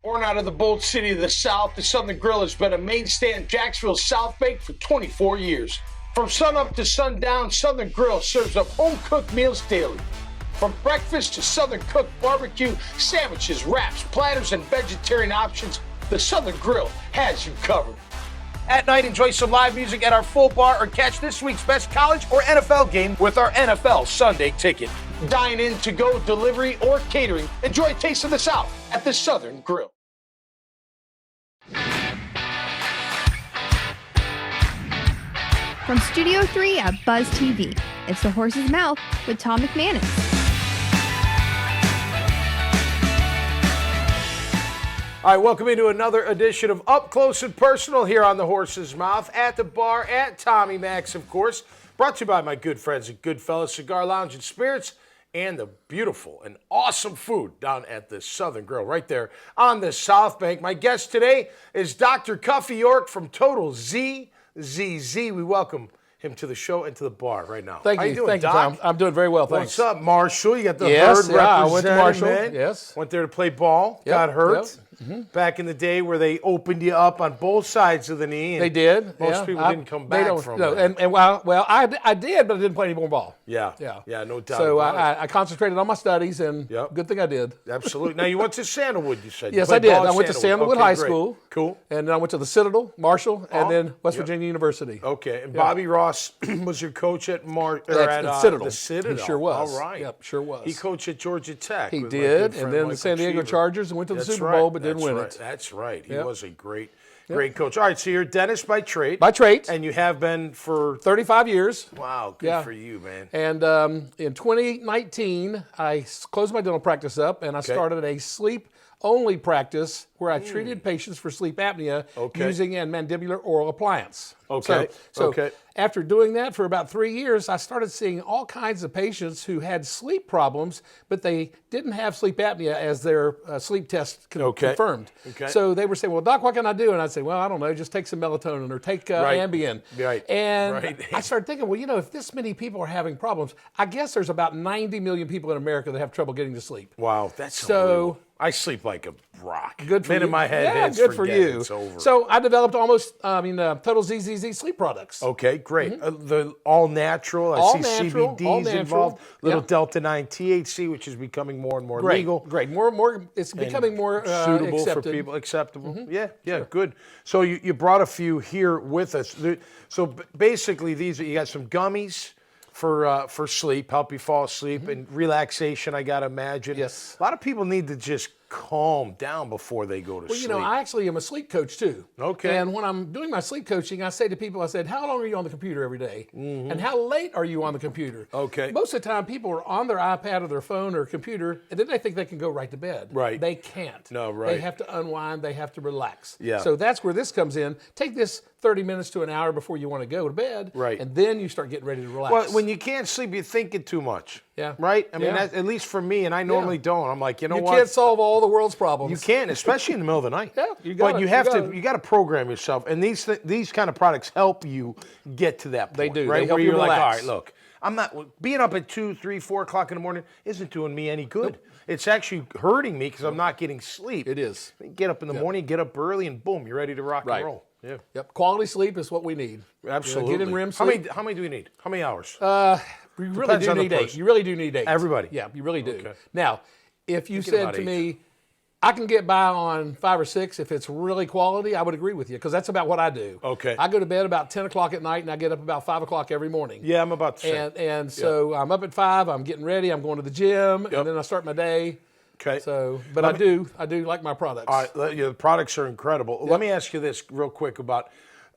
Born out of the bold city of the South, the Southern Grill has been a mainstay in Jacksonville's South Bank for 24 years. From sunup to sundown, Southern Grill serves up home-cooked meals daily. From breakfast to Southern cooked barbecue, sandwiches, wraps, platters, and vegetarian options, the Southern Grill has you covered. At night, enjoy some live music at our full bar or catch this week's best college or NFL game with our NFL Sunday ticket. Dine in, to go, delivery, or catering. Enjoy a taste of the South at the Southern Grill. From Studio 3 at Buzz TV, it's The Horse's Mouth with Tom McManus. All right, welcome into another edition of Up Close and Personal here on The Horse's Mouth at the bar at Tommy Mac's, of course. Brought to you by my good friends at Goodfellas Cigar Lounge and Spirits and the beautiful and awesome food down at the Southern Grill right there on the South Bank. My guest today is Dr. Cuffy York from Total ZZZ. We welcome him to the show and to the bar right now. Thank you. Thank you, Tom. I'm doing very well, thanks. What's up, Marshall? You got the herd representing, I went to Marshall. man. Yes. Went there to play ball, got hurt. Back in the day where they opened you up on both sides of the knee. And they did. Most people didn't come back from it. And I did, but I didn't play any more ball. Yeah, no doubt. So I concentrated on my studies, and good thing I did. Absolutely. Now, you went to Sandalwood, you said. Yes, I did. I went to Sandalwood High School. Cool. And then I went to the Citadel, Marshall, and then West Virginia University. Okay. And Bobby Ross was your coach at Citadel. The Citadel. He sure was. All right. Yep, sure was. He coached at Georgia Tech. He did, and then the San Diego Chargers, and went to the Super Bowl, but didn't win it. That's right. He was a great coach. All right, so you're a dentist by trade. By trade. And you have been for 35 years. Wow, good for you, man. And in 2019, I closed my dental practice up, and I started a sleep-only practice where I treated patients for sleep apnea using a mandibular oral appliance. Okay. So after doing that for about 3 years, I started seeing all kinds of patients who had sleep problems, but they didn't have sleep apnea as their sleep test confirmed. Okay. So they were saying, well, doc, what can I do? And I'd say, well, I don't know, just take some melatonin or take Ambien. Right. And I started thinking, well, if this many people are having problems, I guess there's about 90 million people in America that have trouble getting to sleep. Wow, that's so. I sleep like a rock. Good for you. In my head, yeah, good for you. It's over. So I developed Total ZZZ sleep products. Okay, great. The all natural. I see CBDs involved. Little Delta 9 THC, which is becoming more and more legal. Great. More. It's becoming more suitable accepted. For people. Acceptable. Yeah. Sure. Good. So you brought a few here with us. So basically, you got some gummies for sleep, help you fall asleep, and relaxation, I got to imagine. Yes. A lot of people need to just calm down before they go to sleep. Well, I actually am a sleep coach too. Okay. And when I'm doing my sleep coaching, I say to people, how long are you on the computer every day? And how late are you on the computer? Okay. Most of the time, people are on their iPad or their phone or computer, and then they think they can go right to bed. Right. They can't. No, right. They have to unwind. They have to relax. Yeah. So that's where this comes in. Take this 30 minutes to an hour before you want to go to bed. Right. And then you start getting ready to relax. Well, when you can't sleep, you're thinking too much. Yeah. Right? I mean, at least for me, and I normally don't. I'm like, you what? You can't solve all the world's problems. You can't, especially in the middle of the night. Yeah, you got But you got to program yourself, and these kind of products help you get to that point. They do. Right? They help Where you you're relax. like, all right, look, I'm not being up at 2, 3, 4 o'clock in the morning isn't doing me any good. Nope. It's actually hurting me because I'm not getting sleep. It is. Get up in the morning, get up early, and boom, you're ready to rock and roll. Yeah. Yep. Quality sleep is what we need. Absolutely. Get in REM sleep. How many do we need? How many hours? You really do need 8. You really do need 8. Everybody. Yeah, you really do. Okay. Now, if you said to me, I can get by on 5 or 6 if it's really quality, I would agree with you because that's about what I do. Okay. I go to bed about 10 o'clock at night and I get up about 5 o'clock every morning. Yeah, I'm about the same. And so I'm up at 5, I'm getting ready, I'm going to the gym, and then I start my day. Okay. So, but I do like my products. All right, the products are incredible. Yep. Let me ask you this real quick about,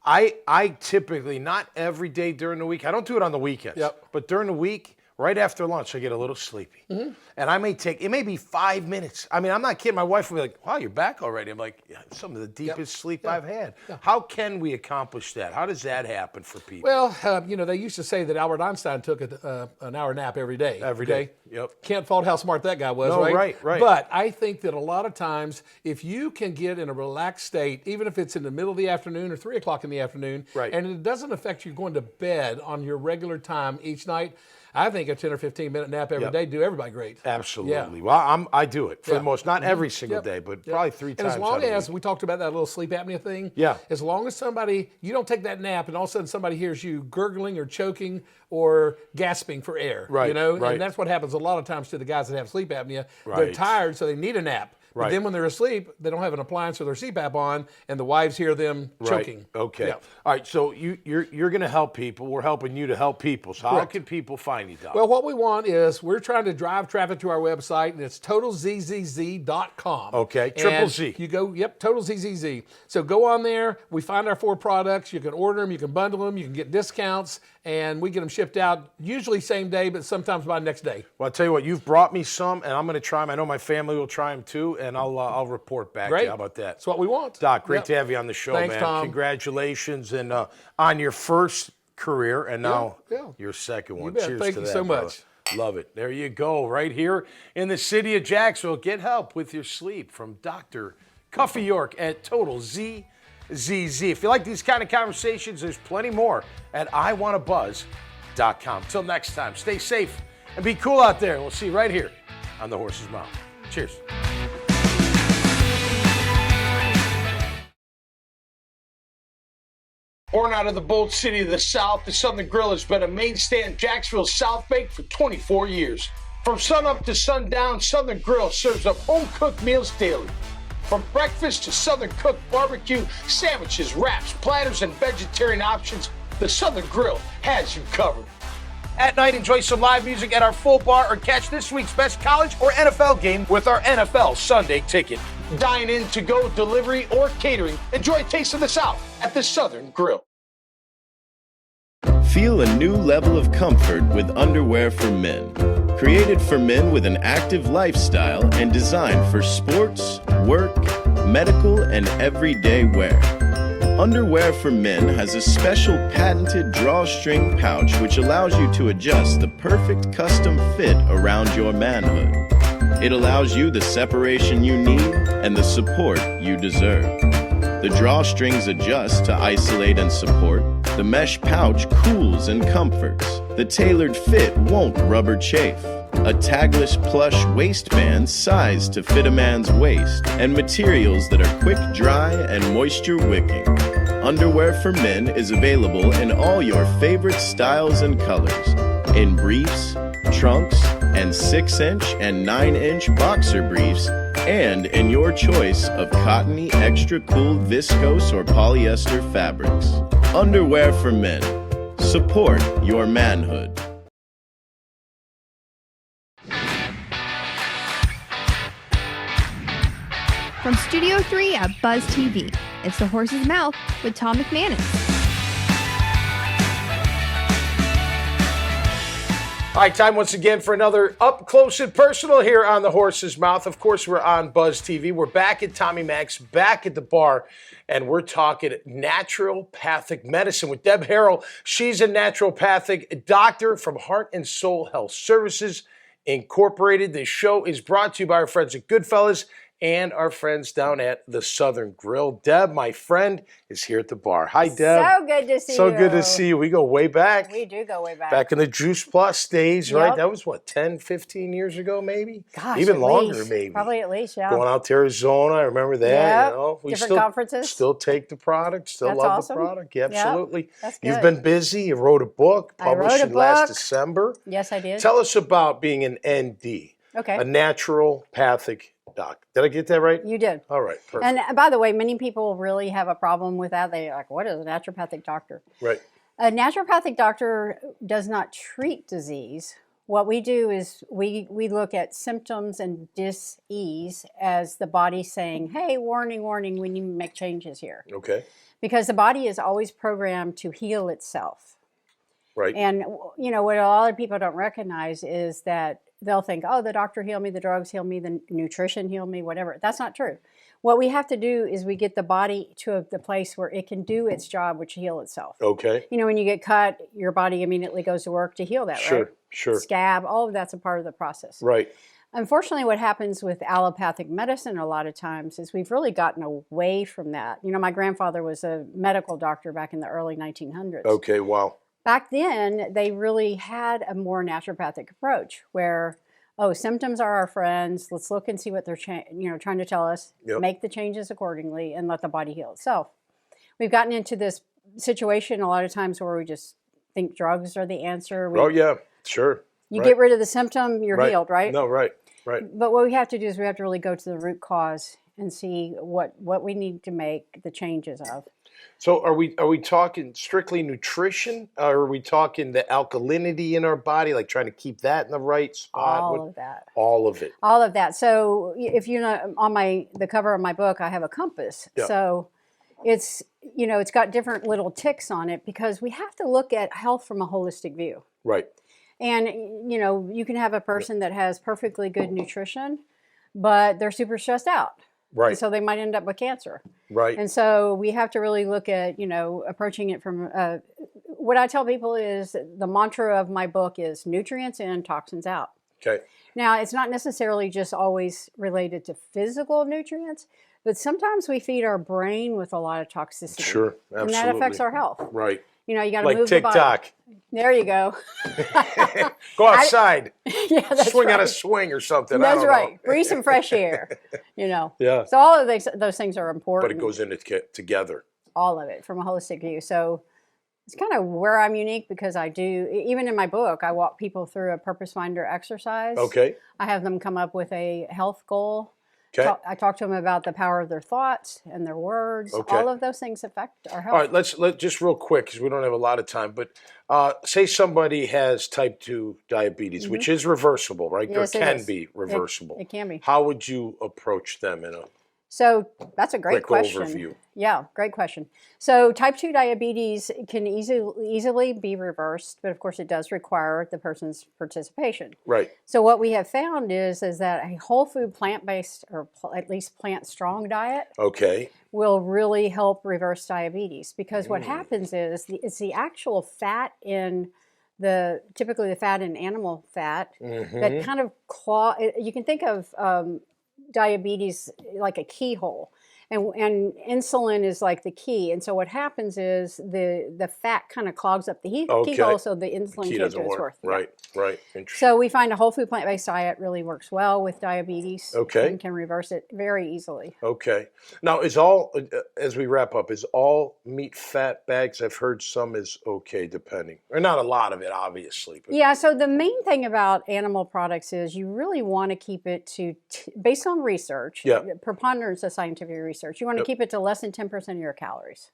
I typically, not every day during the week, I don't do it on the weekends, but during the week, right after lunch, I get a little sleepy. And it may be 5 minutes. I mean, I'm not kidding. My wife will be like, wow, you're back already. I'm like, some of the deepest sleep I've had. How can we accomplish that? How does that happen for people? Well, they used to say that Albert Einstein took an hour nap every day. Every day. Yep. Can't fault how smart that guy was, no, right? Right. But I think that a lot of times, if you can get in a relaxed state, even if it's in the middle of the afternoon or 3 o'clock in the afternoon, and it doesn't affect you going to bed on your regular time each night, I think a 10 or 15-minute nap every day do everybody great. Absolutely. Yeah. Well, I do it for the most, not every single day, but probably 3 times. And as long as we talked about that little sleep apnea thing, as long as you don't take that nap and all of a sudden somebody hears you gurgling or choking or gasping for air, and that's what happens a lot of times to the guys that have sleep apnea. They're tired, so they need a nap. But then when they're asleep, they don't have an appliance or their CPAP on, and the wives hear them choking. Okay. Yeah. All right, so you're going to help people. We're helping you to help people. So how can people find you, Doc? Well, what we want is we're trying to drive traffic to our website, and it's totalzzz.com. Okay, triple Z. You go, totalzzz. So go on there. We find our 4 products. You can order them. You can bundle them. You can get discounts, and we get them shipped out usually same day, but sometimes by next day. Well, I'll tell you what, you've brought me some, and I'm going to try them. I know my family will try them too, and I'll report back to you. How about that? That's what we want. Doc, great to have you on the show, Thanks, man. Tom. Congratulations and on your first career and now your second one. Cheers Thank to you that, so brother. much. Love it. There you go, right here in the city of Jacksonville. Get help with your sleep from Dr. Cuffy York at Total ZZZ. If you like these kind of conversations, there's plenty more at iwantabuzz.com. Till next time, stay safe and be cool out there. We'll see you right here on The Horse's Mouth. Cheers. Born out of the bold city of the South, the Southern Grill has been a mainstay in Jacksonville's South Bake for 24 years. From sunup to sundown, Southern Grill serves up home-cooked meals daily. From breakfast to Southern cooked barbecue, sandwiches, wraps, platters, and vegetarian options, the Southern Grill has you covered. At night, enjoy some live music at our full bar or catch this week's best college or NFL game with our NFL Sunday ticket. Dine in, to go, delivery, or catering. Enjoy a taste of the South at the Southern Grill. Feel a new level of comfort with underwear for men. Created for men with an active lifestyle and designed for sports, work, medical, and everyday wear. Underwear for Men has a special patented drawstring pouch which allows you to adjust the perfect custom fit around your manhood. It allows you the separation you need and the support you deserve. The drawstrings adjust to isolate and support. The mesh pouch cools and comforts. The tailored fit won't rubber chafe. A tagless plush waistband sized to fit a man's waist, and materials that are quick dry and moisture wicking. Underwear for Men is available in all your favorite styles and colors. In briefs, trunks, and 6-inch and 9-inch boxer briefs, and in your choice of cottony, extra cool, viscose, or polyester fabrics. Underwear for Men. Support your manhood. From Studio 3 at Buzz TV, it's The Horse's Mouth with Tom McManus. All right, time once again for another Up Close and Personal here on The Horse's Mouth. Of course, we're on Buzz TV. We're back at Tommy Mac's, back at the bar, and we're talking naturopathic medicine with Deb Harrell. She's a naturopathic doctor from Heart and Soul Health Services Incorporated. This show is brought to you by our friends at Goodfellas and our friends down at the Southern Grill. Deb, my friend, is here at the bar. Hi, Deb. So good to see you. So good to see you. We go way back. We do go way back. Back in the Juice Plus days, right? That was, 10, 15 years ago, maybe? Gosh, even at longer, least. maybe. Probably at least, yeah. Going out to Arizona, I remember that. Yep. You know, we Different conferences. Still take the product, still That's love awesome. the product. Yeah, absolutely. That's good. You've been busy. You wrote a book, published in last December. Yes, I did. Tell us about being an ND, okay. a naturopathic doc. Did I get that right? You did. All right, perfect. And by the way, many people really have a problem with that. They're like, what is a naturopathic doctor? Right. A naturopathic doctor does not treat disease. What we do is we look at symptoms and dis-ease as the body saying, hey, warning, warning, we need to make changes here. Okay. Because the body is always programmed to heal itself. Right. And, you know, what a lot of people don't recognize is that they'll think, oh, the doctor healed me, the drugs healed me, the nutrition healed me, whatever. That's not true. What we have to do is we get the body to the place where it can do its job, which heal itself. Okay. You know, when you get cut, your body immediately goes to work to heal that, right? Sure. Scab, all of that's a part of the process. Right. Unfortunately, what happens with allopathic medicine a lot of times is we've really gotten away from that. You know, my grandfather was a medical doctor back in the early 1900s. Okay, wow. Back then, they really had a more naturopathic approach where, oh, symptoms are our friends. Let's look and see what they're trying to tell us. Yep. Make the changes accordingly and let the body heal itself. We've gotten into this situation a lot of times where we just think drugs are the answer. Oh, yeah, sure. You get rid of the symptom, you're healed, right? No, right. But what we have to do is we have to really go to the root cause and see what we need to make the changes of. So are we talking strictly nutrition? Or are we talking the alkalinity in our body, like trying to keep that in the right spot? All of that. All of it. All of that. So if you know, on the cover of my book, I have a compass. Yeah. So it's got different little ticks on it because we have to look at health from a holistic view. Right. And you can have a person that has perfectly good nutrition, but they're super stressed out. Right. And so they might end up with cancer. Right. And so we have to really look at, approaching it from, what I tell people is the mantra of my book is nutrients in, toxins out. Okay. Now, it's not necessarily just always related to physical nutrients, but sometimes we feed our brain with a lot of toxicity. Sure, absolutely. And that affects our health. Right. You got to like move the body. TikTok. There you go. Go outside. Yeah, that's Swing right. on a swing or something. I That's don't right. know. Breathe some fresh air. Yeah. So all of those things are important. But it goes in together. All of it from a holistic view. So it's kind of where I'm unique because I do, even in my book, I walk people through a purpose finder exercise. Okay. I have them come up with a health goal. Okay. I talk to them about the power of their thoughts and their words. Okay. All of those things affect our health. All right, let's just real quick because we don't have a lot of time. But say somebody has type 2 diabetes, which is reversible, right? Yes, or it can is. be reversible. It can be. How would you approach them in a So that's a great quick question. overview? Yeah, great question. So type 2 diabetes can easily be reversed, but of course it does require the person's participation. Right. So what we have found is that a whole food plant-based or at least plant-strong diet Okay. will really help reverse diabetes because what happens is it's the actual fat in typically the fat in animal fat that kind of you can think of diabetes like a keyhole. And insulin is like the key. And so what happens is the fat kind of clogs up the keyhole so the insulin Key can't doesn't do its work. work. Right. Interesting. So we find a whole food plant-based diet really works well with diabetes. Okay. And can reverse it very easily. Okay. Now, as we wrap up, is all meat fat bags? I've heard some is okay, depending. Or not a lot of it, obviously. But Yeah, so the main thing about animal products is you really want to keep it to, based on research, preponderance of scientific research, you want to keep it to less than 10% of your calories.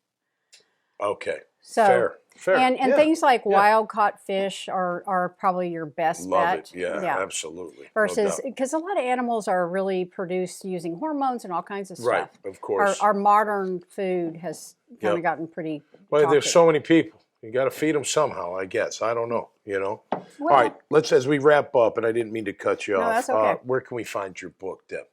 Okay. So, Fair. And things like wild caught fish are probably your best Love bet. it. Yeah, absolutely. Versus, because a lot of animals are really produced using hormones and all kinds of stuff. Right, of course. Our modern food has kind of gotten pretty Well, toxic. there's so many people. You got to feed them somehow, I guess. I don't know, All right, as we wrap up, and I didn't mean to cut you off. That's okay. Where can we find your book, Deb?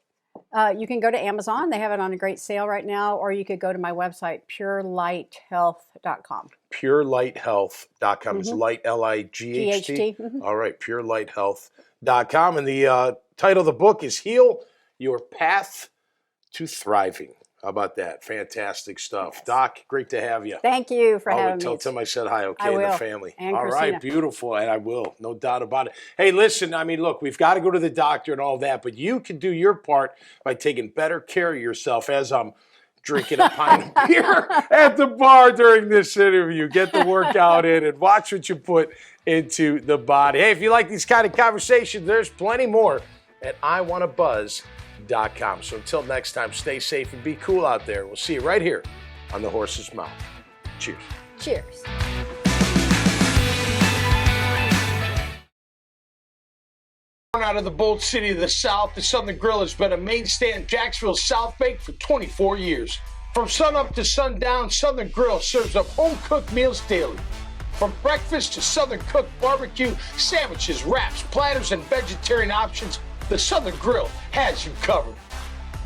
You can go to Amazon. They have it on a great sale right now. Or you could go to my website, purelighthealth.com. Purelighthealth.com. It's light, L-I-G-H-T. All right, purelighthealth.com. And the title of the book is Heal Your Path to Thriving. How about that? Fantastic stuff. Doc, great to have you. Thank you for having me. Tell Tim I said hi, okay, I and will. the family. And all Christina. right, beautiful, and I will, no doubt about it. Hey, listen, look, we've got to go to the doctor and all that, but you can do your part by taking better care of yourself as I'm drinking a pint of beer at the bar during this interview. Get the workout in and watch what you put into the body. Hey, if you like these kind of conversations, there's plenty more at iwannabuzz.com. So until next time, stay safe and be cool out there. We'll see you right here on The Horse's Mouth. Cheers. Cheers. Out of the bold city of the South, the Southern Grill has been a mainstay in Jacksonville's South Bank for 24 years. From sunup to sundown, Southern Grill serves up home-cooked meals daily. From breakfast to Southern cooked barbecue, sandwiches, wraps, platters, and vegetarian options, the Southern Grill has you covered.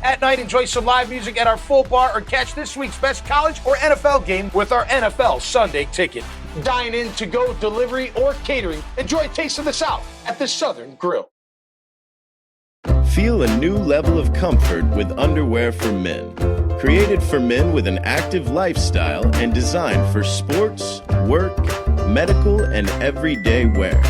At night, enjoy some live music at our full bar or catch this week's best college or NFL game with our NFL Sunday ticket. Dine in, to go, delivery, or catering. Enjoy a taste of the South at the Southern Grill. Feel a new level of comfort with underwear for men. Created for men with an active lifestyle and designed for sports, work, medical, and everyday wear.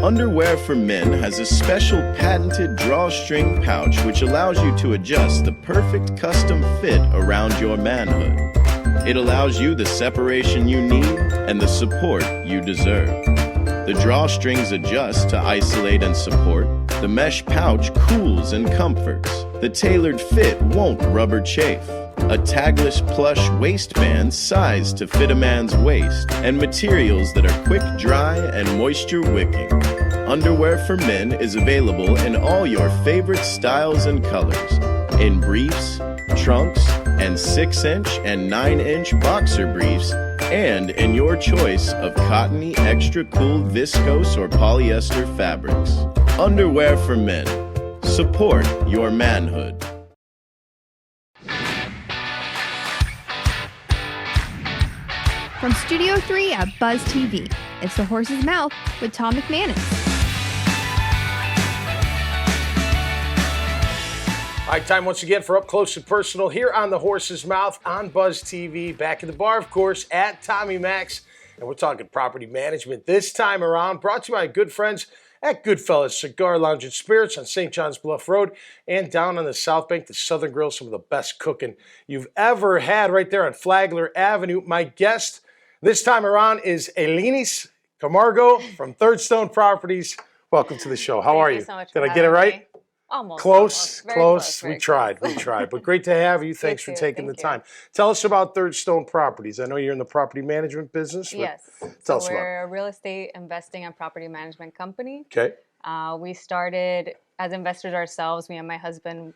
Underwear for Men has a special patented drawstring pouch which allows you to adjust the perfect custom fit around your manhood. It allows you the separation you need and the support you deserve. The drawstrings adjust to isolate and support. The mesh pouch cools and comforts. The tailored fit won't rubber chafe. A tagless plush waistband sized to fit a man's waist, and materials that are quick dry and moisture wicking. Underwear for Men is available in all your favorite styles and colors, in briefs, trunks, and 6-inch and 9-inch boxer briefs, and in your choice of cottony, extra cool, viscose, or polyester fabrics. Underwear for Men. Support your manhood. From Studio 3 at Buzz TV, it's The Horse's Mouth with Tom McManus. All right, time once again for Up Close and Personal here on The Horse's Mouth on Buzz TV. Back at the bar, of course, at Tommy Max. And we're talking property management this time around. Brought to you by good friends at Goodfellas Cigar Lounge and Spirits on St. John's Bluff Road and down on the South Bank, the Southern Grill. Some of the best cooking you've ever had right there on Flagler Avenue. My guest this time around is Elinis Camargo from Third Stone Properties. Welcome to the show. How are you? So much Did I get it right? Me. Almost. Close. Very close. We tried. But great to have you. Thanks for taking the time. Tell us about Third Stone Properties. I know you're in the property management business. Yes. Tell us about it. We're a real estate investing and property management company. Okay. We started as investors ourselves. Me and my husband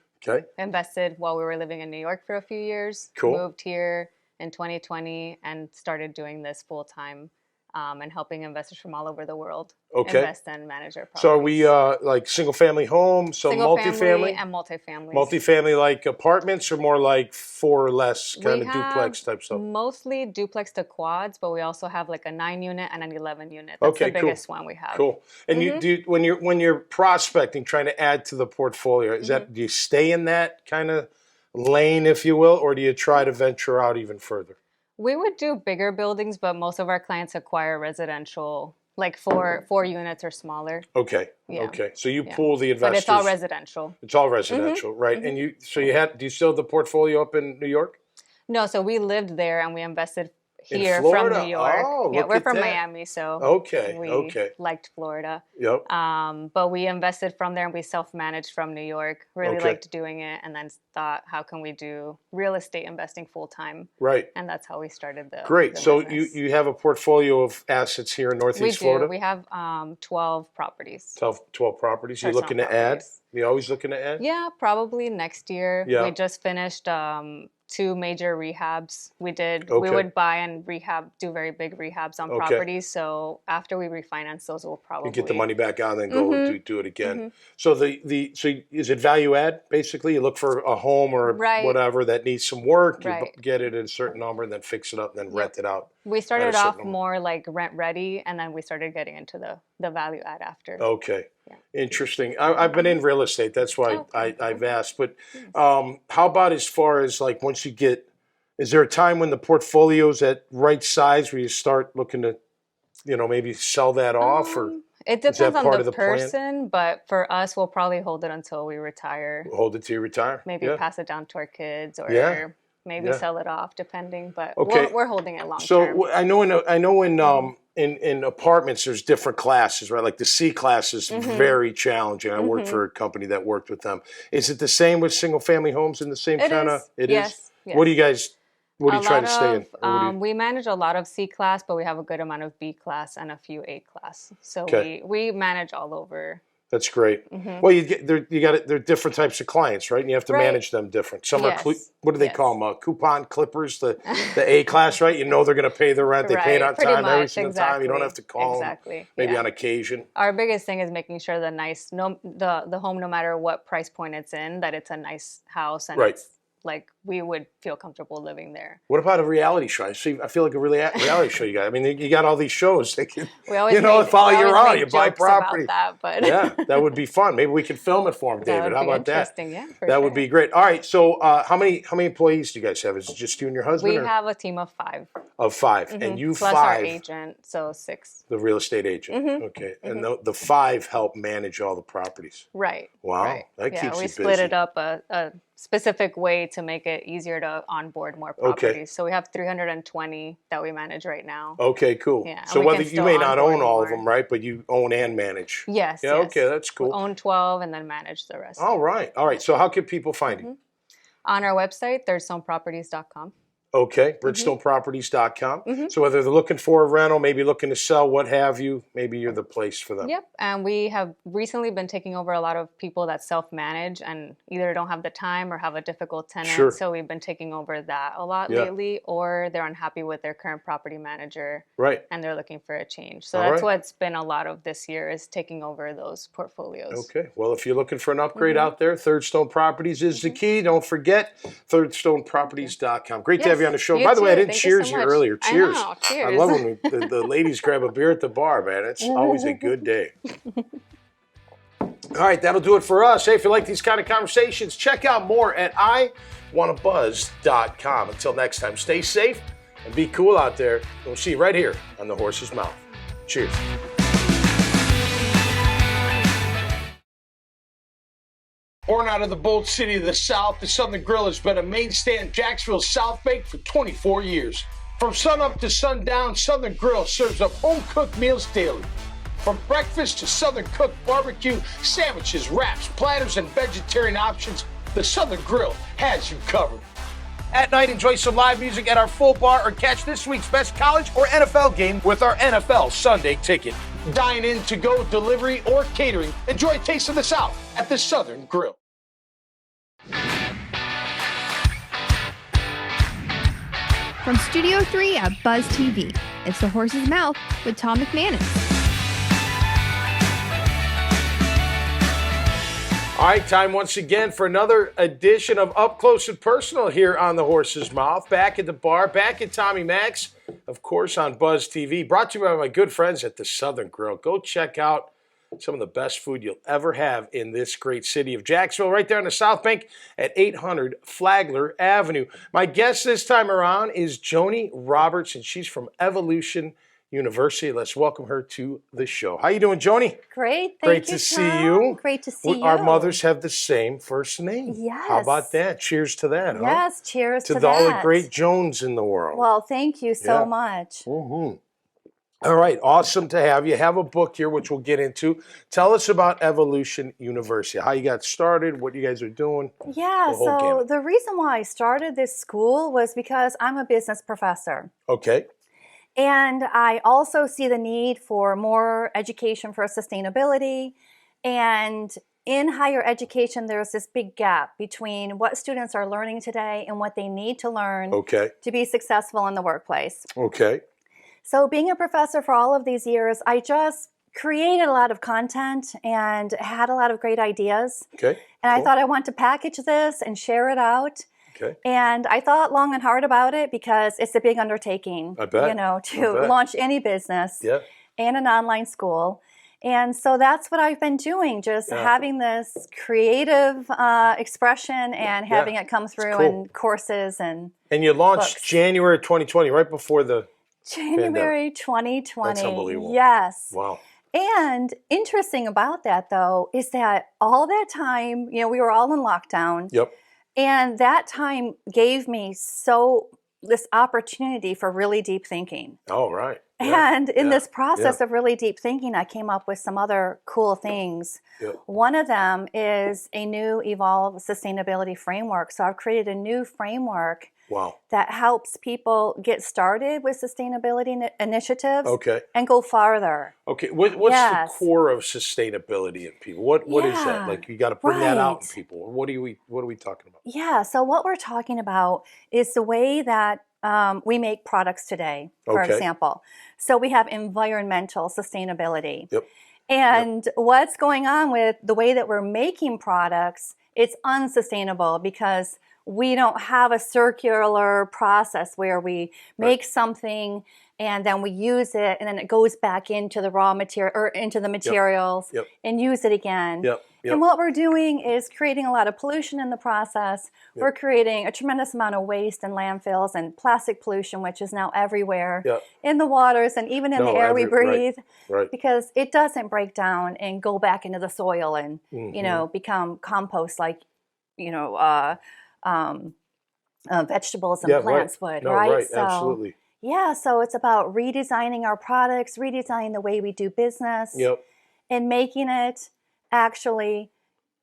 invested while we were living in New York for a few years. Cool. Moved here in 2020 and started doing this full time and helping investors from all over the world invest and manage their properties. So are we like single family homes, so multifamily? And multifamily. Multifamily like apartments or more like 4 or less kind of duplex type stuff? Mostly duplex to quads, but we also have like a 9-unit and an 11-unit. That's the biggest one we have. Cool. And you do when you're prospecting, trying to add to the portfolio, is that do you stay in that kind of lane, if you will, or do you try to venture out even further? We would do bigger buildings, but most of our clients acquire residential, like 4 units or smaller. Okay. Yeah. Okay. So you pull the investors. But it's all residential. It's all residential, right? And do you still have the portfolio up in New York? No, so we lived there and we invested here in Florida? from New York. Oh, yeah, look we're at from that. Miami, so we liked Florida. Yep. But we invested from there and we self-managed from New York. Really liked doing it, and then thought, how can we do real estate investing full time? Right. And that's how we started the Great. So business. you have a portfolio of assets here in Northeast Florida? We have 12 properties. 12 properties. You're Personal looking to add? properties. You're always looking to add? Yeah, probably next year. Yeah. We just finished 2 major rehabs. We Okay. would buy and do very big rehabs on properties. So after we refinance those, we'll probably You get the money back out and then go do it again. So so is it value add basically? You look for a home or whatever that needs some work, you get it at a certain number and then fix it up and then rent it out. We started off more like rent ready, and then we started getting into the value add after. Okay. Yeah. Interesting. I've been in real estate. That's why I've asked. But how about as far as like once you get, is there a time when the portfolio's at right size where you start looking to, maybe sell that off or? It depends on the person, but for us, we'll probably hold it until we retire. Hold it till you retire? Maybe pass it down to our kids or maybe sell it off, depending. But we're holding it long term. So I know in apartments there's different classes, right? Like the C class is very challenging. I worked for a company that worked with them. Is it the same with single family homes in the same kind of? It is. Yes. What do you try to stay in? We manage a lot of C class, but we have a good amount of B class and a few A class. So we manage all over. That's great. Well, they're different types of clients, right? And you have to manage them different. Some are what do they call them? Coupon clippers, the A class, right? You know they're going to pay the rent. They pay it on time every single time. You don't have to call them. Maybe on occasion. Our biggest thing is making sure the home, no matter what price point it's in, that it's a nice house and it's like we would feel comfortable living there. What about a reality show? I feel like a reality show you got. I mean, you got all these shows. They can, We always follow you around. You buy property. About that, but yeah, that would be fun. Maybe we could film it for him, David. How about that? Yeah, that would be great. All right. So, how many employees do you guys have? Is it just you and your husband? We have a team of 5. Of 5, and you plus 5. our agent, so 6. The real estate agent. Okay, and the 5 help manage all the properties. Right. Wow, right. that keeps you busy. We split it up a specific way to make it easier to onboard more properties. Okay. So we have 320 that we manage right now. Okay, cool. Yeah, so whether you may not own all of them, right? But you own and manage. Yes. Yeah. Yes. Okay, that's cool. We own 12 and then manage the rest. All right. All right. So how can people find you? On our website, thirdstoneproperties.com. Okay, bridgestoneproperties.com. So whether they're looking for a rental, maybe looking to sell, what have you, maybe you're the place for them. Yep, and we have recently been taking over a lot of people that self-manage and either don't have the time or have a difficult tenant. Sure. So we've been taking over that a lot lately, or they're unhappy with their current property manager. Right. And they're looking for a change. So that's what's been a lot of this year is taking over those portfolios. Okay, well, if you're looking for an upgrade out there, Third Stone Properties is the key. Don't forget, thirdstoneproperties.com. Great to have you on the show. By the way, I didn't cheers you earlier. Cheers. I know, cheers. I love when the ladies grab a beer at the bar, man. It's always a good day. All right, that'll do it for us. Hey, if you like these kind of conversations, check out more at iwannabuzz.com. Until next time, stay safe and be cool out there. We'll see you right here on The Horse's Mouth. Cheers. Born out of the bold city of the South, the Southern Grill has been a mainstay in Jacksonville's South Bank for 24 years. From sunup to sundown, Southern Grill serves up home-cooked meals daily. From breakfast to Southern cooked barbecue, sandwiches, wraps, platters, and vegetarian options, the Southern Grill has you covered. At night, enjoy some live music at our full bar or catch this week's best college or NFL game with our NFL Sunday ticket. Dine in, to go, delivery, or catering. Enjoy a taste of the South at the Southern Grill. From Studio 3 at Buzz TV, it's The Horse's Mouth with Tom McManus. All right, time once again for another edition of Up Close and Personal here on The Horse's Mouth. Back at the bar, back at Tommy Mac's, of course, on Buzz TV. Brought to you by my good friends at the Southern Grill. Go check out some of the best food you'll ever have in this great city of Jacksonville, right there on the South Bank at 800 Flagler Avenue. My guest this time around is Joni Roberts, and she's from Evolution University. Let's welcome her to the show. How you doing, Joni? Great. Great to see you. Great to see you. Our mothers have the same first name. Yes. How about that? Cheers to that. Yes, cheers to that. To all the great Jones in the world. Well, thank you so much. Mm-hmm. All right, awesome to have you. Have a book here, which we'll get into. Tell us about Evolution University, how you got started, what you guys are doing. Yeah, so the reason why I started this school was because I'm a business professor. Okay. And I also see the need for more education for sustainability. And in higher education, there's this big gap between what students are learning today and what they need to learn to be successful in the workplace. Okay. So being a professor for all of these years, I just created a lot of content and had a lot of great ideas. Okay. And I thought I want to package this and share it out. Okay. And I thought long and hard about it because it's a big undertaking, I bet. You know, to launch any business and an online school. And so that's what I've been doing, just having this creative expression and having it come through in courses and you launched books. January 2020, right before the January 2020. That's unbelievable. Yes. Wow. And interesting about that, though, is that all that time, you know, we were all in lockdown. Yep. And that time gave me this opportunity for really deep thinking. Oh, right. Yeah. And in this process of really deep thinking, I came up with some other cool things. Yep. One of them is a new Evolve sustainability framework. So I've created a new framework that helps people get started with sustainability initiatives and go farther. Okay, what's the core of sustainability in people? What is that? Like, you got to bring that out in people. What are we talking about? Yeah, so what we're talking about is the way that we make products today, for example. So we have environmental sustainability. Yep. And what's going on with the way that we're making products, it's unsustainable because we don't have a circular process where we make something and then we use it and then it goes back into the raw material or into the materials and use it again. And what we're doing is creating a lot of pollution in the process. We're creating a tremendous amount of waste in landfills and plastic pollution, which is now everywhere in the waters and even in the air we breathe, because it doesn't break down and go back into the soil and, you know, become compost like, you know, vegetables and plants would, right? So, absolutely. Yeah, so it's about redesigning our products, redesigning the way we do business, and making it actually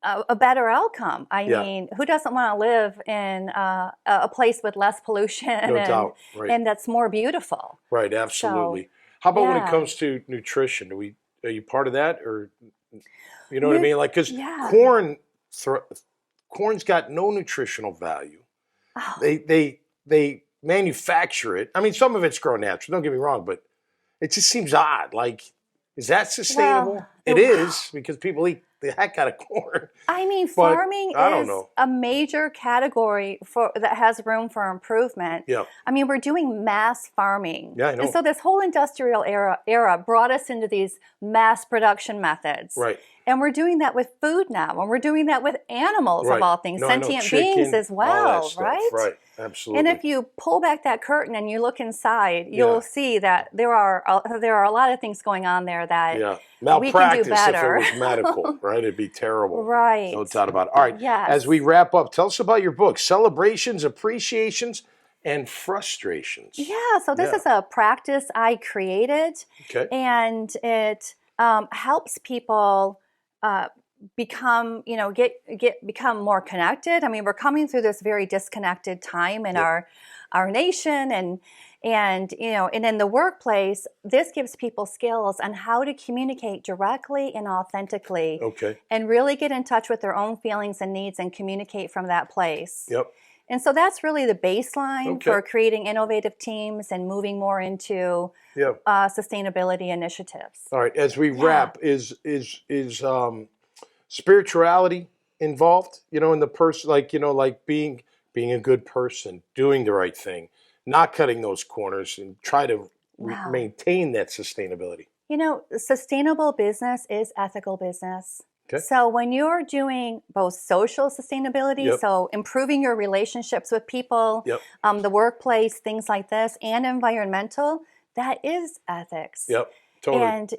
a better outcome. I mean, who doesn't want to live in a place with less pollution and that's more beautiful? Right, absolutely. So, how about when it comes to nutrition? Are you part of that, or you know what I mean? Like, because corn's got no nutritional value. Oh. They manufacture it. I mean, some of it's grown natural, don't get me wrong, but it just seems odd. Like, is that sustainable? Well, it is, because people eat the heck out of corn. I mean, farming is a major category that has room for improvement. I mean, we're doing mass farming. I know. And so this whole industrial era brought us into these mass production methods. And we're doing that with food now, and we're doing that with animals of all things, sentient beings as well, right? Absolutely. And if you pull back that curtain and you look inside, you'll see that there are a lot of things going on there that we can do better. If it was medical, right? It'd be terrible. Right. No doubt about it. All right. As we wrap up, tell us about your book, Celebrations, Appreciations, and Frustrations. Yeah. So this is a practice I created, and it helps people become, you know, become more connected. I mean, we're coming through this very disconnected time in our nation, and you know, and in the workplace, this gives people skills on how to communicate directly and authentically, and really get in touch with their own feelings and needs and communicate from that place. And so that's really the baseline for creating innovative teams and moving more into sustainability initiatives. All right. As we wrap, is spirituality involved? You know, in the person, like, you know, like being a good person, doing the right thing, not cutting those corners, and try to maintain that sustainability. You know, sustainable business is ethical business. So when you're doing both social sustainability, so improving your relationships with people, the workplace, things like this, and environmental, that is ethics. Totally. And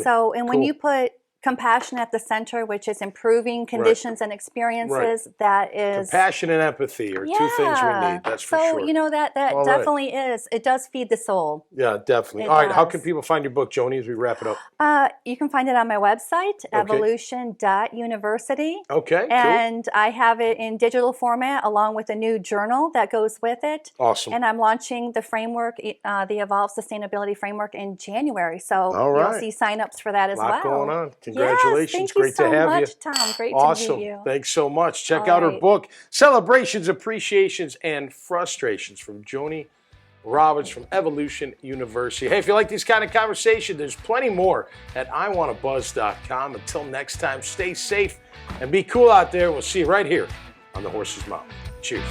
so, and when you put compassion at the center, which is improving conditions and experiences, that is... Compassion and empathy are two things we need, that's for sure. So, you know, that definitely is. It does feed the soul. Yeah, definitely. All right, how can people find your book, Joni, as we wrap it up? You can find it on my website, evolution.university. And I have it in digital format along with a new journal that goes with it. Awesome. And I'm launching the framework, the Evolve Sustainability Framework, in January. So you'll see signups for that as well. A lot going on. Congratulations. Great to have you. Tom. Great awesome. to meet you. Thanks so much. Check out her book, Celebrations, Appreciations, and Frustrations, from Joni Roberts from Evolution University. Hey, if you like these kind of conversations, there's plenty more at iwanttabuzz.com. Until next time, stay safe and be cool out there. We'll see you right here on The Horse's Mouth. Cheers.